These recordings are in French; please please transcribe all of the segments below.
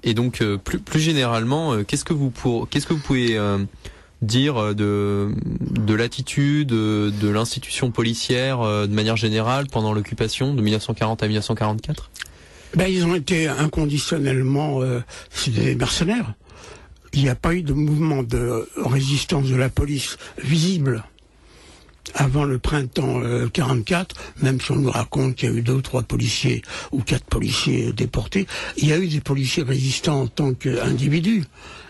Et donc plus généralement, qu'est-ce que vous pouvez dire de l'attitude de l'institution policière de manière générale pendant l'occupation de 1940 à 1944? Ils ont été inconditionnellement des mercenaires. Il n'y a pas eu de mouvement de résistance de la police visible avant le printemps 44, même si on nous raconte qu'il y a eu 2 ou 3 policiers ou 4 policiers déportés. Il y a eu des policiers résistants en tant qu'individus,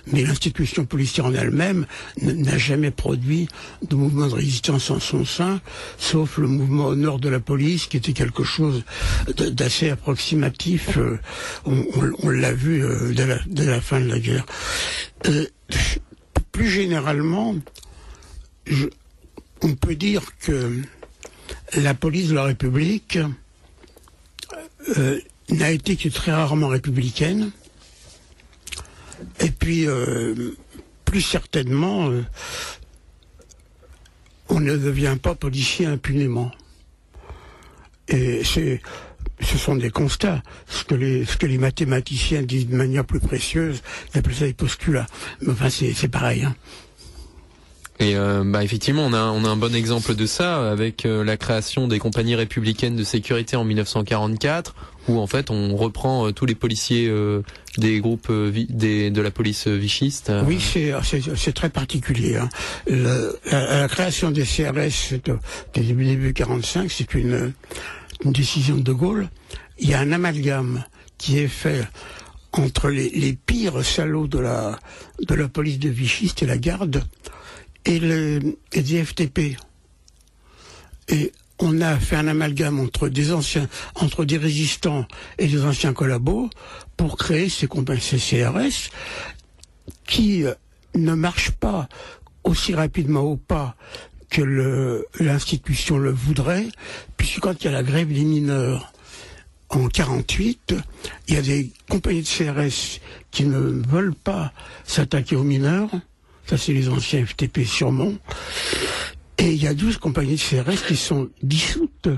mais l'institution policière en elle-même n'a jamais produit de mouvement de résistance en son sein, sauf le mouvement au nord de la police, qui était quelque chose d'assez approximatif. On l'a vu dès la fin de la guerre. Plus généralement, on peut dire que la police de la République n'a été que très rarement républicaine. Et puis, plus certainement, on ne devient pas policier impunément. Et ce sont des constats. Ce que les mathématiciens disent de manière plus précieuse, ils appellent ça des postulats. Mais enfin, c'est pareil, hein. Et effectivement, on a un bon exemple de ça avec la création des compagnies républicaines de sécurité en 1944, où en fait on reprend tous les policiers des groupes de la police vichiste. Oui, c'est très particulier, hein. La création des CRS début 45, c'est une décision de Gaulle. Il y a un amalgame qui est fait entre les pires salauds de la police de Vichy, c'était la garde, et des FTP. Et on a fait un amalgame entre des résistants et des anciens collabos pour créer ces CRS qui ne marchent pas aussi rapidement au pas que l'institution le voudrait, puisque quand il y a la grève des mineurs en 48, il y a des compagnies de CRS qui ne veulent pas s'attaquer aux mineurs. Ça, c'est les anciens FTP sûrement. Et il y a 12 compagnies de CRS qui sont dissoutes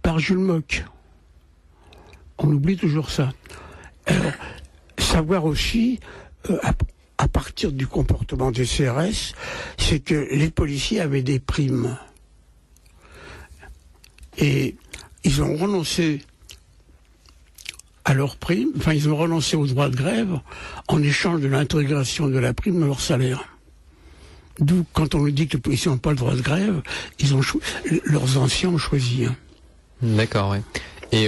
par Jules Moch. On oublie toujours ça. Alors, savoir aussi, à partir du comportement des CRS, c'est que les policiers avaient des primes. Et ils ont renoncé à leurs primes, enfin ils ont renoncé au droit de grève en échange de l'intégration de la prime dans leur salaire. D'où, quand on nous dit que les policiers n'ont pas le droit de grève, leurs anciens ont choisi. D'accord, ouais. Et